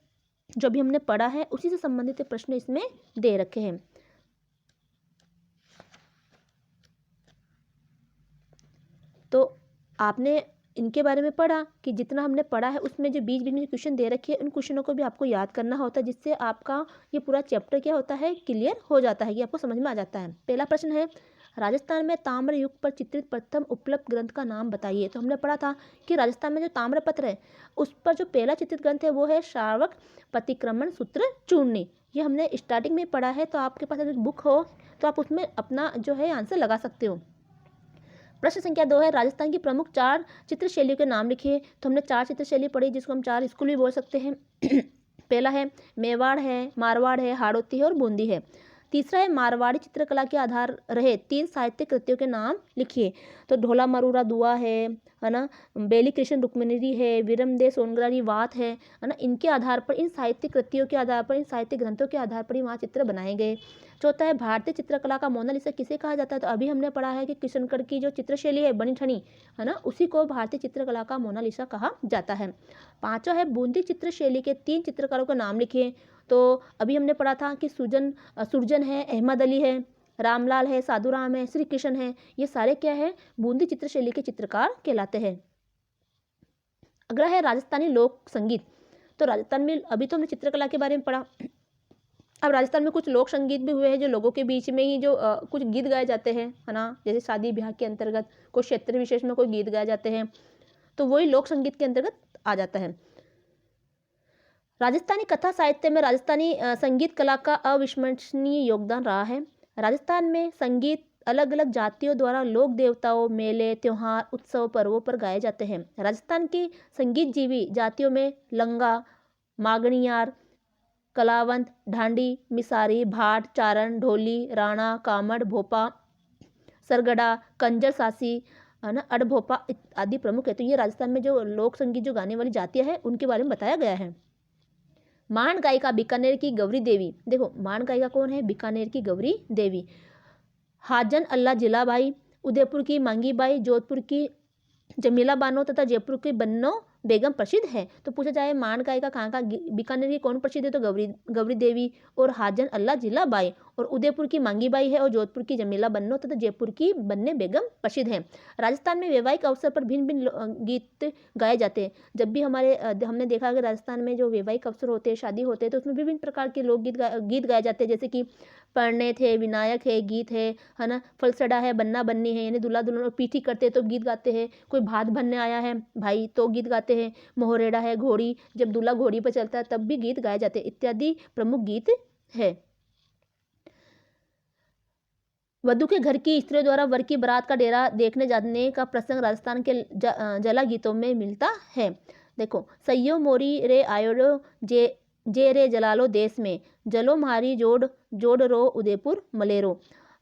जो भी हमने पढ़ा है उसी से संबंधित प्रश्न इसमें दे रखे हैं। तो आपने इनके बारे में पढ़ा कि जितना हमने पढ़ा है उसमें जो बीच बीच में क्वेश्चन दे रखे हैं उन क्वेश्चनों को भी आपको याद करना होता है, जिससे आपका ये पूरा चैप्टर क्या होता है? क्लियर हो जाता है, ये आपको समझ में आ जाता है। पहला प्रश्न है राजस्थान में ताम्र युग पर चित्रित प्रथम उपलब्ध ग्रंथ का नाम बताइए। तो हमने पढ़ा था कि राजस्थान में जो ताम्रपत्र है उस पर जो पहला चित्रित ग्रंथ है वो है श्रावक प्रतिक्रमण सूत्र चूर्णी। ये हमने स्टार्टिंग में पढ़ा है। तो आपके पास अगर बुक हो तो आप उसमें अपना जो है आंसर लगा सकते हो। प्रश्न संख्या 2 है राजस्थान की प्रमुख 4 चित्रशैलियों के नाम लिखिए। तो हमने 4 चित्रशैली पढ़ी जिसको हम 4 स्कूल भी बोल सकते हैं। पहला है मेवाड़ है, मारवाड़ है, हाड़ौती है और बूंदी है। तीसरा है मारवाड़ी चित्रकला के आधार रहे 3 साहित्यिक कृतियों के नाम लिखिए। तो ढोला मरूरा दुआ है ना, बेली कृष्ण रुक्मिणी है, विरमदे सोनग्रारी वात है ना। इनके आधार पर, इन साहित्यिक कृतियों के आधार पर, इन साहित्यिक ग्रंथों के आधार पर ही वहाँ चित्र बनाए गए। चौथा है भारतीय चित्रकला का मोनालिसा किसे कहा जाता है? तो अभी हमने पढ़ा है कि किशनगढ़ की जो चित्रशैली है बणिथणी, है ना, उसी को भारतीय चित्रकला का मोनालिसा कहा जाता है। पांचवा है बूंदी चित्रशैली के 3 चित्रकारों के नाम लिखिए। तो अभी हमने पढ़ा था कि सुरजन है, अहमद अली है, रामलाल है, साधुराम है, श्री कृष्ण है। ये सारे क्या है? बूंदी चित्रशैली के चित्रकार कहलाते हैं। अगला है राजस्थानी लोक संगीत। तो राजस्थान में अभी तो हमने चित्रकला के बारे में पढ़ा, अब राजस्थान में कुछ लोक संगीत भी हुए हैं जो लोगों के बीच में ही जो कुछ गीत गाए जाते हैं, है ना, जैसे शादी ब्याह के अंतर्गत कोई क्षेत्र विशेष में कोई गीत गाए जाते हैं, तो वही लोक संगीत के अंतर्गत आ जाता है। राजस्थानी कथा साहित्य में राजस्थानी संगीत कला का अविस्मरणीय योगदान रहा है। राजस्थान में संगीत अलग अलग जातियों द्वारा लोक देवताओं, मेले, त्योहार, उत्सव, पर्वों पर गाए जाते हैं। राजस्थान की संगीत जीवी जातियों में लंगा, मागणियार, कलावंत, ढांडी, मिसारी, भाट, चारण, ढोली, राणा, कामड़, भोपा, सरगड़ा, कंजर सासी, है ना, अडभोपा आदि प्रमुख है। तो ये राजस्थान में जो लोक संगीत जो गाने वाली जातियाँ हैं उनके बारे में बताया गया है। मांड गायिका बीकानेर की गौरी देवी। देखो मांड गायिका कौन है? बीकानेर की गौरी देवी। हाजन अल्लाह जिलाबाई, उदयपुर की मांगीबाई, जोधपुर की जमीला बानो तथा जयपुर की बन्नो बेगम प्रसिद्ध है। तो पूछा जाए मांड गायिका कहाँ का? बीकानेर की कौन प्रसिद्ध है? तो गौरी देवी और हाजन अल्लाह जिला बाई, और उदयपुर की मांगी बाई है, और जोधपुर की जमीला बन्नो तथा जयपुर की बन्ने बेगम प्रसिद्ध है। राजस्थान में वैवाहिक अवसर पर भिन्न भिन्न गीत गाए जाते हैं। जब भी हमने देखा कि राजस्थान में जो वैवाहिक अवसर होते हैं, शादी होते हैं, तो उसमें विभिन्न प्रकार के लोकगीत गीत गाए जाते हैं। जैसे कि परणे थे, विनायक है, गीत है ना, फलसड़ा है, बन्ना बन्नी है, यानी दूल्हा दुल्हन और पीठी करते हैं तो गीत गाते हैं। कोई भात भरने आया है भाई तो गीत गाते हैं। मोहरेड़ा है, घोड़ी, जब दूल्हा घोड़ी पर चलता है तब भी गीत गाए जाते हैं, इत्यादि प्रमुख गीत है। वधु के घर की स्त्रियों द्वारा वर की बारात का डेरा देखने जाने का प्रसंग राजस्थान के जला गीतों में मिलता है। देखो, सैयो मोरी रे आयोडो जे रे जलालो देश में, जलो मारी जोड़ जोड़ रो उदयपुर मलेरो।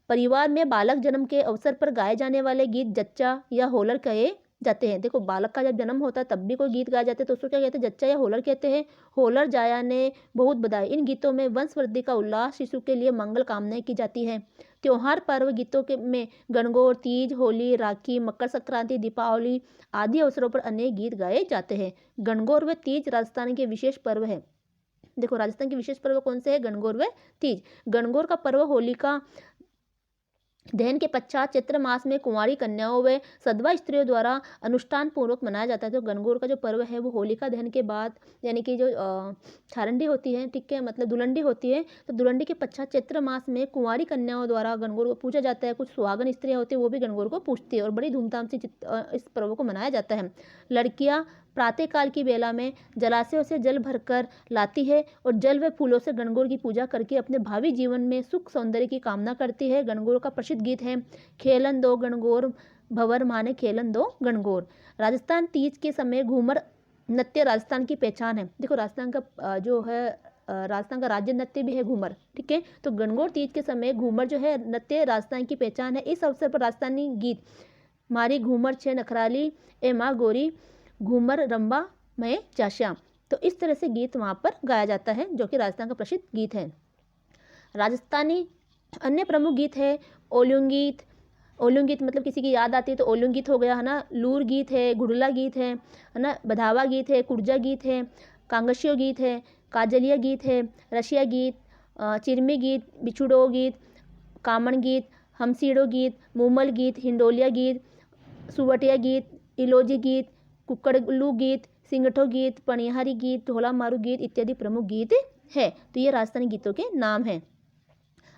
परिवार में बालक जन्म के अवसर पर गाए जाने वाले गीत जच्चा या होलर कहे जाते हैं। देखो, बालक का जब जन्म होता है तब भी कोई गीत गाए जाते हैं तो उसको क्या कहते हैं? जच्चा या होलर कहते हैं। होलर जाया ने बहुत बधाई। इन गीतों में वंश वृद्धि का उल्लास, शिशु के लिए मंगल कामनाएं की जाती है। त्योहार पर्व गीतों के में गणगौर, तीज, होली, राखी, मकर संक्रांति, दीपावली आदि अवसरों पर अनेक गीत गाए जाते हैं। गणगौर व तीज राजस्थान के विशेष पर्व है। देखो, राजस्थान के विशेष पर्व कौन से है? गणगौर व तीज। गणगौर का पर्व होलिका दहन के पश्चात चैत्र मास में कुंवारी कन्याओं व सधवा स्त्रियों द्वारा अनुष्ठान पूर्वक मनाया जाता है। तो गणगौर का जो पर्व है वो होलिका दहन के बाद, यानी कि जो छारंडी होती है, ठीक है, मतलब दुलंडी होती है, तो दुलंडी के पश्चात चैत्र मास में कुंवारी कन्याओं द्वारा गणगौर को पूजा जाता है। कुछ सुहागन स्त्रियां होती है वो भी गणगौर को पूजती है और बड़ी धूमधाम से इस पर्व को मनाया जाता है। लड़कियां प्रातःकाल की बेला में जलाशयों से जल भरकर लाती है और जल व फूलों से गणगौर की पूजा करके अपने भावी जीवन में सुख सौंदर्य की कामना करती है। गणगौर का प्रसिद्ध गीत है खेलन दो गणगौर भंवर माने खेलन दो गणगौर। राजस्थान तीज के समय घूमर नृत्य राजस्थान की पहचान है। देखो, राजस्थान का जो है राजस्थान का राज्य नृत्य भी है घूमर, ठीक है। तो गणगौर तीज के समय घूमर जो है नृत्य राजस्थान की पहचान है। इस अवसर पर राजस्थानी गीत मारी घूमर छे नखराली ए माँ गोरी, घूमर रंबा में चाश्याम, तो इस तरह से गीत वहाँ पर गाया जाता है जो कि राजस्थान का प्रसिद्ध गीत है। राजस्थानी अन्य प्रमुख गीत है ओलुंग गीत। ओलुंग गीत मतलब किसी की याद आती है तो ओलुंग गीत हो गया, है ना। लूर गीत है, गुड़ला गीत है ना, बधावा गीत है, कुर्जा गीत है, कांगशियो गीत है, काजलिया गीत है, रशिया गीत, चिरमी गीत, बिछुड़ो गीत, कामण गीत, हमसीड़ो गीत, मुमल गीत, हिंडोलिया गीत, सुवटिया गीत, इलोजी गीत, कुक्कड़लू गीत, सिंगठो गीत, पणिहारी गीत, ढोला मारू गीत इत्यादि प्रमुख गीत है। तो ये राजस्थानी गीतों के नाम हैं।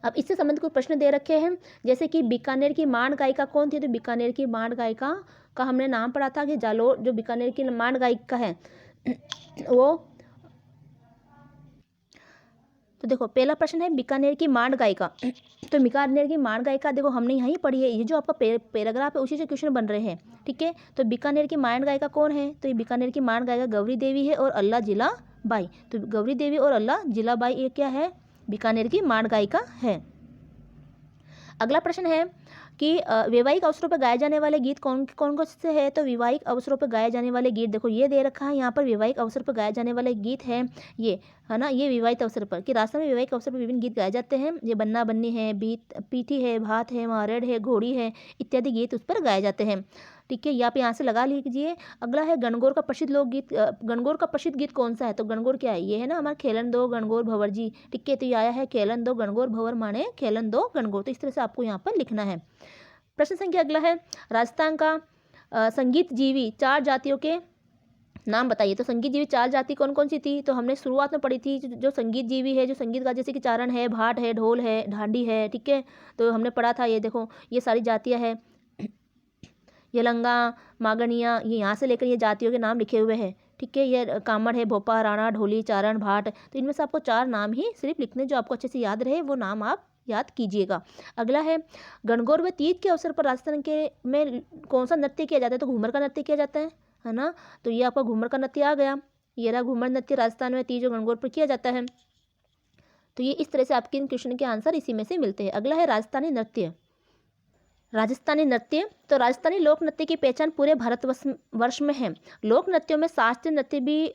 अब इससे संबंधित कुछ प्रश्न दे रखे हैं, जैसे कि बीकानेर की मांड गायिका कौन थी? तो बीकानेर की मांड गायिका का हमने नाम पढ़ा था कि जालोर, जो बीकानेर की मांड गायिका है वो। तो देखो, पहला प्रश्न है बीकानेर की मांड गायिका। तो बीकानेर की मांड गायिका देखो हमने यहीं पढ़ी है, ये जो आपका पैराग्राफ है उसी से क्वेश्चन बन रहे हैं, ठीक है। तो बीकानेर की मांड गायिका कौन है? तो ये बीकानेर की मांड गायिका गौरी देवी है और अल्लाह जिला बाई। तो गौरी देवी और अल्लाह जिला बाई ये क्या है? बीकानेर की मांड गायिका है। अगला प्रश्न है कि वैवाहिक अवसरों पर गाए जाने वाले गीत कौन कौन से है? तो वैवाहिक अवसरों पर गाए जाने वाले गीत देखो ये दे रखा है यहाँ पर। वैवाहिक अवसर पर गाए जाने वाले गीत है ये, है ना, ये विवाहित अवसर पर कि राजस्थान में वैवाहिक अवसर पर विभिन्न गीत गाए जाते हैं। ये बन्ना बन्नी है, पीठी है, भात है, मारेड़ है, घोड़ी है इत्यादि गीत उस पर गाए जाते हैं, ठीक है। या आप यहाँ से लगा लीजिए। अगला है गणगौर का प्रसिद्ध लोकगीत। गणगौर का प्रसिद्ध गीत कौन सा है? तो गणगौर क्या है? ये है ना हमारा खेलन दो गणगौर भंवर जी, ठीक है। तो ये आया है खेलन दो गणगौर भंवर माने खेलन दो गणगौर। तो इस तरह से आपको यहाँ पर लिखना है। प्रश्न संख्या अगला है राजस्थान का संगीत जीवी 4 जातियों के नाम बताइए। तो संगीत जीवी 4 जाति कौन कौन सी थी? तो हमने शुरुआत में पढ़ी थी जो संगीत जीवी है, जो संगीत का जैसे कि चारण है, भाट है, ढोल है, ढांडी है, ठीक है। तो हमने पढ़ा था, ये देखो ये सारी जातियाँ हैं, यलंगा, मागनिया, ये यहाँ से लेकर ये जातियों के नाम लिखे हुए हैं, ठीक है। ये कामड़ है, भोपा, राणा, ढोली, चारण, भाट। तो इनमें से आपको 4 नाम ही सिर्फ लिखने, जो आपको अच्छे से याद रहे वो नाम आप याद कीजिएगा। अगला है गणगौर व तीज के अवसर पर राजस्थान के में कौन सा नृत्य किया जाता है? तो घूमर का नृत्य किया जाता है ना। तो ये आपका घूमर का नृत्य आ गया। ये रहा घूमर नृत्य राजस्थान में तीज और गणगौर पर किया जाता है। तो ये इस तरह से आपके इन क्वेश्चन के आंसर इसी में से मिलते हैं। अगला है राजस्थानी नृत्य। राजस्थानी नृत्य, तो राजस्थानी लोक नृत्य की पहचान पूरे भारतवर्ष वर्ष में है। लोक नृत्यों में शास्त्रीय नृत्य भी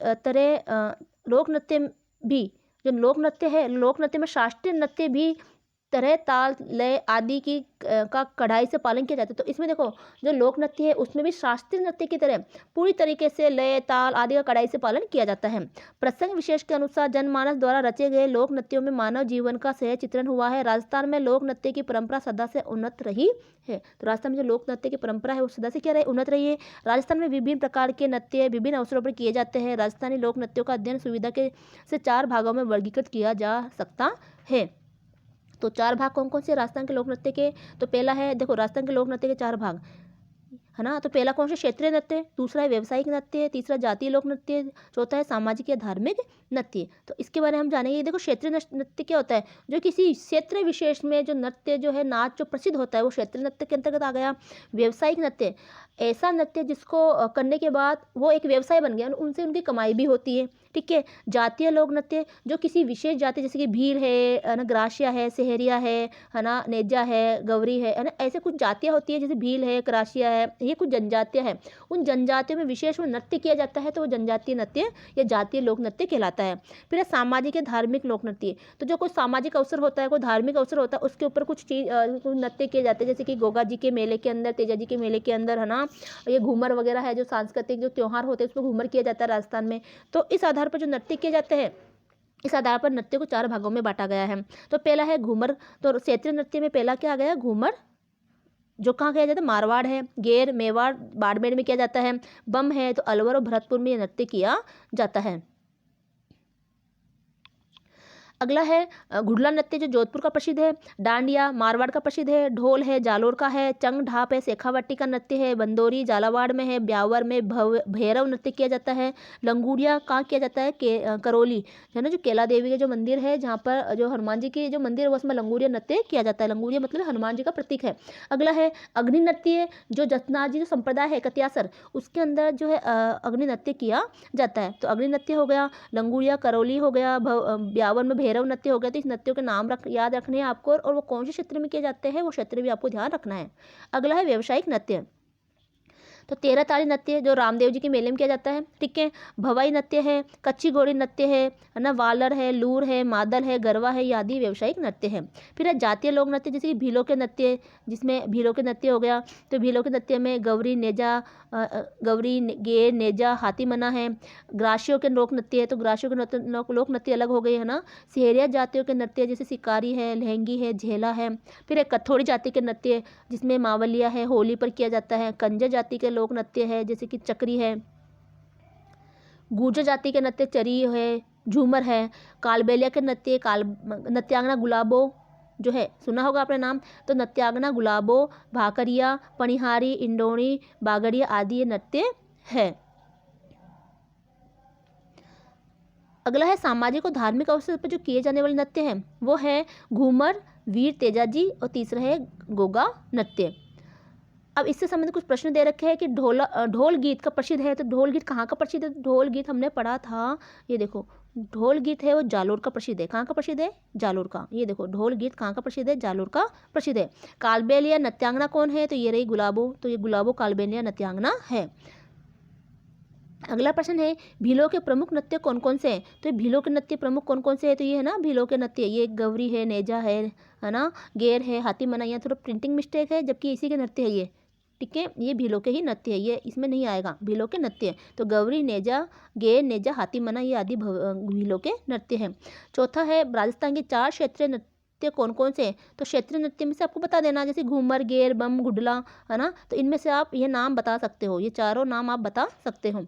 लोक नृत्य भी जो लोक नृत्य है, लोक नृत्य में शास्त्रीय नृत्य भी तरह ताल लय आदि की का कढ़ाई से पालन किया जाता है। तो इसमें देखो जो लोक नृत्य है उसमें भी शास्त्रीय नृत्य की तरह पूरी तरीके से लय ताल आदि का कढ़ाई से पालन किया जाता है। प्रसंग विशेष के अनुसार जनमानस द्वारा रचे गए लोक नृत्यों में मानव जीवन का सह चित्रण हुआ है। राजस्थान में लोक नृत्य की परंपरा सदा से उन्नत रही है। तो राजस्थान में जो लोक नृत्य की परंपरा है वो सदा से क्या रही, उन्नत रही है। राजस्थान में विभिन्न प्रकार के नृत्य विभिन्न अवसरों पर किए जाते हैं। राजस्थानी लोक नृत्यों का अध्ययन सुविधा के से 4 भागों में वर्गीकृत किया जा सकता है। तो 4 भाग कौन कौन से राजस्थान के लोक नृत्य के, तो पहला है देखो राजस्थान के लोक नृत्य के 4 भाग है ना। तो पहला कौन सा, क्षेत्रीय नृत्य, दूसरा है व्यावसायिक नृत्य, तीसरा जातीय लोक नृत्य, चौथा है सामाजिक या धार्मिक नृत्य। तो इसके बारे में हम जानेंगे। देखो क्षेत्रीय नृत्य क्या होता है, जो किसी क्षेत्र विशेष में जो नृत्य जो है नाच जो प्रसिद्ध होता है वो क्षेत्रीय नृत्य के अंतर्गत आ गया। व्यावसायिक नृत्य ऐसा नृत्य जिसको करने के बाद वो एक व्यवसाय बन गया, उनसे उनकी कमाई भी होती है, ठीक है। जातीय लोक नृत्य जो किसी विशेष जाति जैसे कि भील है ना, ग्रासिया है, सहरिया है ना, नेजा है, गौरी है ना, ऐसे कुछ जातियाँ होती है जैसे भील है, क्रासिया है, ये कुछ जनजातियाँ हैं। उन जनजातियों में विशेष में नृत्य किया जाता है तो वो जनजातीय नृत्य या जातीय लोक नृत्य कहलाता है। फिर है सामाजिक या धार्मिक लोक नृत्य, तो जो कोई सामाजिक अवसर होता है, कोई धार्मिक अवसर होता है, उसके ऊपर कुछ चीज नृत्य किए जाते हैं, जैसे कि गोगा जी के मेले के अंदर, तेजा जी के मेले के अंदर है ना, ये घूमर वगैरह है, जो सांस्कृतिक जो त्योहार होते हैं उसमें घूमर किया जाता है राजस्थान में। तो इस आधार पर जो नृत्य किए जाते हैं, इस आधार पर नृत्य को 4 भागों में बांटा गया है। तो पहला है घूमर, तो क्षेत्रीय नृत्य में पहला क्या आ गया, घूमर, जो कहाँ किया जाता है, मारवाड़ है, गेर मेवाड़ बाड़मेर में किया जाता है। बम है तो अलवर और भरतपुर में नृत्य किया जाता है। अगला है घुड़ला नृत्य जो जोधपुर का प्रसिद्ध है। डांडिया मारवाड़ का प्रसिद्ध है। ढोल है जालोर का है। चंग ढाप है शेखावटी का नृत्य है। बंदोरी झालावाड़ में है। ब्यावर में भैरव नृत्य किया जाता है। लंगूड़िया कहाँ किया जाता है, करौली है ना, जो केला देवी का जो मंदिर है, जहाँ पर जो हनुमान जी की जो मंदिर है उसमें लंगूड़िया नृत्य किया जाता है। लंगूड़िया मतलब हनुमान जी का प्रतीक है। अगला है अग्नि नृत्य, जो जसनाथ जी जो संप्रदाय है कतियासर, उसके अंदर जो है अग्नि नृत्य किया जाता है। तो अग्नि नृत्य हो गया, लंगूड़िया करौली हो गया, ब्यावर में भैरव नृत्य हो गया। तो इस नृत्यों के नाम याद रखने हैं आपको, और वो कौन से क्षेत्र में किए जाते हैं वो क्षेत्र भी आपको ध्यान रखना है। अगला है व्यावसायिक नृत्य, तो 13 ताड़ी नृत्य जो रामदेव जी के मेले में किया जाता है, ठीक है। भवाई नृत्य है, कच्ची घोड़ी नृत्य है ना, वालर है, लूर है, मादल है, गरबा है, आदि व्यावसायिक नृत्य है। फिर है जातीय लोक नृत्य, जैसे कि भीलों के नृत्य, जिसमें भीलों के नृत्य हो गया। तो भीलों के नृत्य में गौरी नेजा गौरी गेर नेजा हाथी मना है। ग्रासियों के लोक नृत्य है, तो ग्रासियों के लोक नृत्य अलग हो गए है ना। सहरिया जातियों के नृत्य जैसे शिकारी है, लहंगी है, झेला है। फिर एक कथोड़ी जाति के नृत्य जिसमें मावलिया है, होली पर किया जाता है। कंजर जाति के लोक नृत्य है जैसे कि चक्री है। गुर्जर जाति के नृत्य चरी है, झूमर है। कालबेलिया के नृत्य नृत्यांगना गुलाबो जो है, सुना होगा आपने नाम, तो नृत्यांगना गुलाबो, भाकरिया, पनिहारी, इंडोनी, बागड़िया आदि ये नृत्य है। अगला है सामाजिक और धार्मिक अवसर पर जो किए जाने वाले नृत्य हैं वो है घूमर, वीर तेजाजी, और तीसरा है गोगा नृत्य। अब इससे संबंधित कुछ प्रश्न दे रखे हैं कि ढोल गीत का प्रसिद्ध है, तो ढोल गीत कहाँ का प्रसिद्ध है। ढोल गीत हमने पढ़ा था, ये देखो ढोल गीत है वो जालोर का प्रसिद्ध है। कहाँ का प्रसिद्ध है, जालोर का। ये देखो ढोल गीत कहाँ का प्रसिद्ध है, जालोर का प्रसिद्ध है। कालबेलिया नृत्यांगना कौन है, तो ये रही गुलाबो, तो ये गुलाबो कालबेलिया नृत्यांगना है। अगला प्रश्न है भीलों के प्रमुख नृत्य कौन कौन से हैं, तो भीलों के नृत्य प्रमुख कौन कौन से हैं, तो ये है ना भीलों के नृत्य, ये गौरी है, नेजा है ना, गेर है, हाथी मना। यहाँ थोड़ा प्रिंटिंग मिस्टेक है, जबकि इसी के नृत्य है ये, ठीक है। ये भीलों के ही नृत्य है, ये इसमें नहीं आएगा, भीलों के नृत्य। तो गौरी, नेजा, गेर, नेजा, हाथी मना ये आदि भीलों के नृत्य हैं। चौथा है राजस्थान के 4 क्षेत्रीय नृत्य कौन कौन से हैं, तो क्षेत्रीय नृत्य में से आपको बता देना, जैसे घूमर, गेर, बम, गुडला है ना, तो इनमें से आप ये नाम बता सकते हो, ये चारों नाम आप बता सकते हो।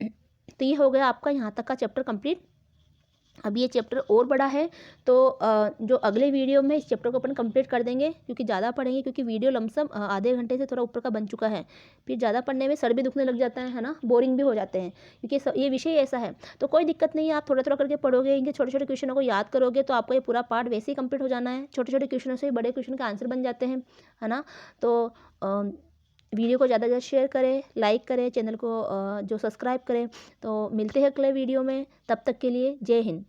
तो ये हो गया आपका यहाँ तक का चैप्टर कंप्लीट। अब ये चैप्टर और बड़ा है, तो जो अगले वीडियो में इस चैप्टर को अपन कंप्लीट कर देंगे, क्योंकि ज़्यादा पढ़ेंगे, क्योंकि वीडियो लमसम आधे घंटे से थोड़ा ऊपर का बन चुका है। फिर ज़्यादा पढ़ने में सर भी दुखने लग जाता है ना, बोरिंग भी हो जाते हैं, क्योंकि ये विषय ऐसा है। तो कोई दिक्कत नहीं है, आप थोड़ा थोड़ा करके पढ़ोगे, इनके छोटे छोटे क्वेश्चनों को याद करोगे तो आपको ये पूरा पार्ट वैसे ही कंप्लीट हो जाना है। छोटे छोटे क्वेश्चनों से बड़े क्वेश्चन का आंसर बन जाते हैं, है ना। तो वीडियो को ज़्यादा से ज़्यादा शेयर करें, लाइक करें, चैनल को जो सब्सक्राइब करें। तो मिलते हैं अगले वीडियो में, तब तक के लिए जय हिंद।